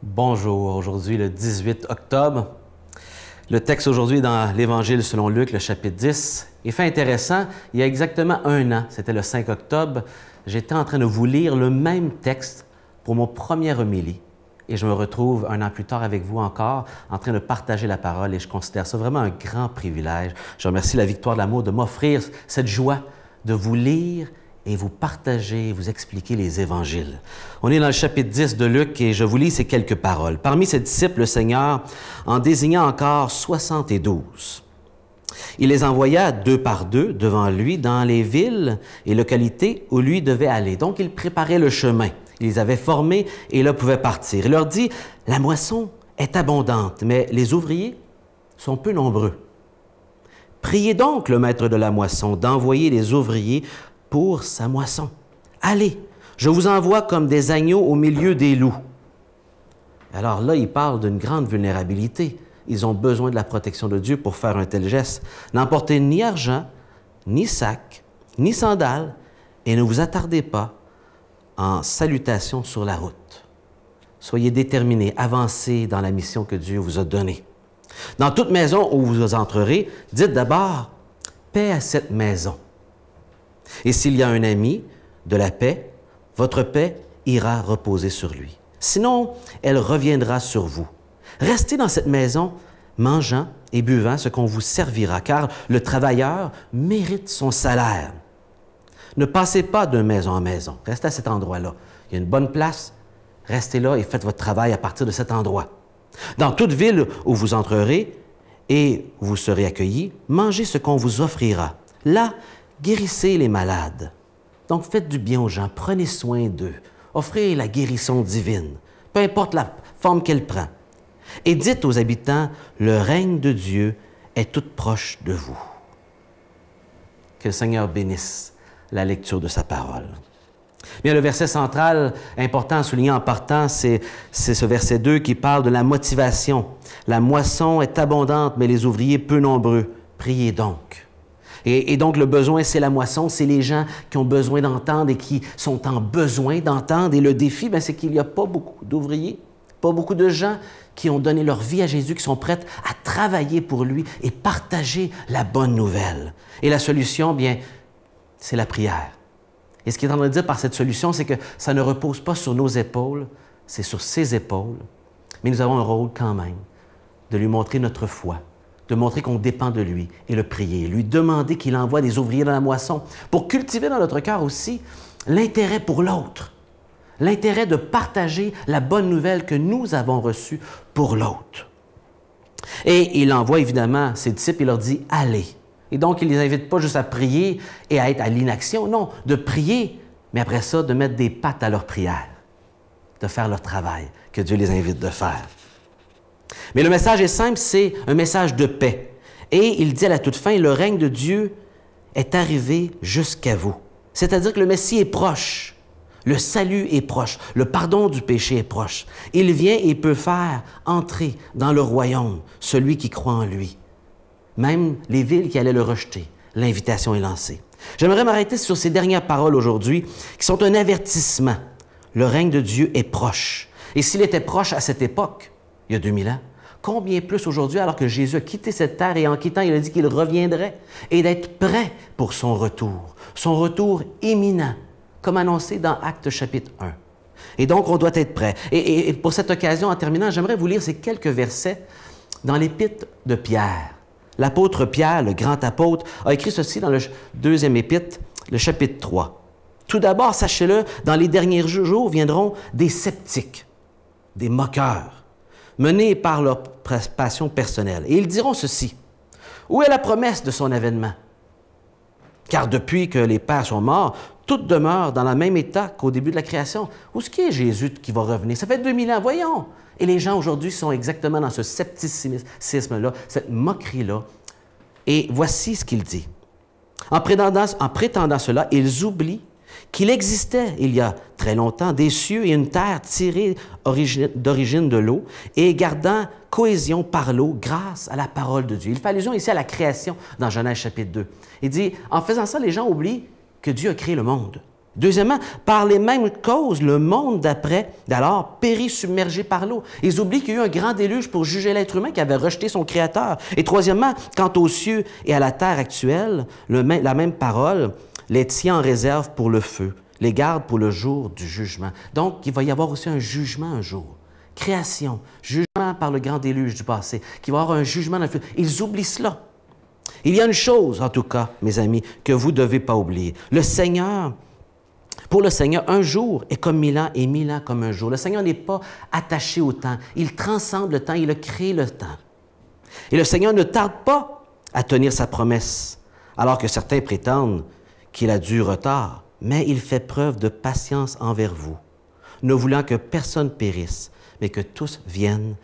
Bonjour, aujourd'hui le 18 octobre. Le texte aujourd'hui est dans l'Évangile selon Luc, le chapitre 10. Et fait intéressant, il y a exactement un an, c'était le 5 octobre, j'étais en train de vous lire le même texte pour mon premier homélie. Et je me retrouve un an plus tard avec vous encore, en train de partager la parole, et je considère ça vraiment un grand privilège. Je remercie la Victoire de l'amour de m'offrir cette joie de vous lire et vous partager, vous expliquer les évangiles. On est dans le chapitre 10 de Luc et je vous lis ces quelques paroles. Parmi ses disciples, le Seigneur en désigna encore 72. Il les envoya deux par deux devant lui dans les villes et localités où lui devait aller. Donc, il préparait le chemin. Il les avait formés et là pouvaient partir. Il leur dit, « La moisson est abondante, mais les ouvriers sont peu nombreux. Priez donc le maître de la moisson d'envoyer les ouvriers pour sa moisson. Allez, je vous envoie comme des agneaux au milieu des loups. » Alors là, il parle d'une grande vulnérabilité. Ils ont besoin de la protection de Dieu pour faire un tel geste. N'emportez ni argent, ni sac, ni sandales, et ne vous attardez pas en salutation sur la route. Soyez déterminés, avancez dans la mission que Dieu vous a donnée. Dans toute maison où vous entrerez, dites d'abord « Paix à cette maison ». Et s'il y a un ami de la paix, votre paix ira reposer sur lui. Sinon, elle reviendra sur vous. Restez dans cette maison, mangeant et buvant ce qu'on vous servira, car le travailleur mérite son salaire. Ne passez pas de maison en maison. Restez à cet endroit-là. Il y a une bonne place. Restez là et faites votre travail à partir de cet endroit. Dans toute ville où vous entrerez et où vous serez accueillis, mangez ce qu'on vous offrira. Là, guérissez les malades. Donc, faites du bien aux gens, prenez soin d'eux, offrez la guérison divine, peu importe la forme qu'elle prend. Et dites aux habitants, le règne de Dieu est tout proche de vous. Que le Seigneur bénisse la lecture de sa parole. Bien, le verset central important à souligner en partant, c'est ce verset 2 qui parle de la motivation. La moisson est abondante, mais les ouvriers peu nombreux. Priez donc. Et donc, le besoin, c'est la moisson, c'est les gens qui ont besoin d'entendre et qui sont en besoin d'entendre. Et le défi, c'est qu'il n'y a pas beaucoup d'ouvriers, pas beaucoup de gens qui ont donné leur vie à Jésus, qui sont prêts à travailler pour lui et partager la bonne nouvelle. Et la solution, bien, c'est la prière. Et ce qu'il est en train de dire par cette solution, c'est que ça ne repose pas sur nos épaules, c'est sur ses épaules. Mais nous avons un rôle quand même de lui montrer notre foi, de montrer qu'on dépend de lui et le prier, lui demander qu'il envoie des ouvriers dans la moisson pour cultiver dans notre cœur aussi l'intérêt pour l'autre, l'intérêt de partager la bonne nouvelle que nous avons reçue pour l'autre. Et il envoie évidemment ses disciples, il leur dit « Allez ». Et donc, il ne les invite pas juste à prier et à être à l'inaction, non, de prier, mais après ça, de mettre des pattes à leur prière, de faire leur travail que Dieu les invite de faire. Mais le message est simple, c'est un message de paix. Et il dit à la toute fin, le règne de Dieu est arrivé jusqu'à vous. C'est-à-dire que le Messie est proche, le salut est proche, le pardon du péché est proche. Il vient et peut faire entrer dans le royaume celui qui croit en lui. Même les villes qui allaient le rejeter, l'invitation est lancée. J'aimerais m'arrêter sur ces dernières paroles aujourd'hui, qui sont un avertissement. Le règne de Dieu est proche. Et s'il était proche à cette époque, il y a 2000 ans, combien plus aujourd'hui, alors que Jésus a quitté cette terre et en quittant, il a dit qu'il reviendrait et d'être prêt pour son retour imminent, comme annoncé dans Actes chapitre 1. Et donc, on doit être prêt. Et pour cette occasion, en terminant, j'aimerais vous lire ces quelques versets dans l'épître de Pierre. L'apôtre Pierre, le grand apôtre, a écrit ceci dans le deuxième épître, le chapitre 3. Tout d'abord, sachez-le, dans les derniers jours viendront des sceptiques, des moqueurs, menés par leur passion personnelle. Et ils diront ceci, « Où est la promesse de son avènement? Car depuis que les pères sont morts, tout demeure dans le même état qu'au début de la création. Où est-ce qu'il est Jésus qui va revenir? Ça fait 2000 ans, voyons! » Et les gens aujourd'hui sont exactement dans ce scepticisme-là, cette moquerie-là. Et voici ce qu'il dit. En prétendant cela, ils oublient qu'il existait, il y a très longtemps, des cieux et une terre tirés d'origine de l'eau et gardant cohésion par l'eau grâce à la parole de Dieu. Il fait allusion ici à la création dans Genèse chapitre 2. Il dit, en faisant ça, les gens oublient que Dieu a créé le monde. Deuxièmement, par les mêmes causes, le monde d'après, d'alors, périt submergé par l'eau. Ils oublient qu'il y a eu un grand déluge pour juger l'être humain qui avait rejeté son Créateur. Et troisièmement, quant aux cieux et à la terre actuelle, la même parole les tient en réserve pour le feu, les garde pour le jour du jugement. Donc, il va y avoir aussi un jugement un jour. Création, jugement par le grand déluge du passé, qu'il va y avoir un jugement dans le feu. Ils oublient cela. Il y a une chose, en tout cas, mes amis, que vous ne devez pas oublier. Pour le Seigneur, un jour est comme 1000 ans et 1000 ans comme un jour. Le Seigneur n'est pas attaché au temps. Il transcende le temps, il a créé le temps. Et le Seigneur ne tarde pas à tenir sa promesse, alors que certains prétendent qu'il a du retard. Mais il fait preuve de patience envers vous, ne voulant que personne périsse, mais que tous viennent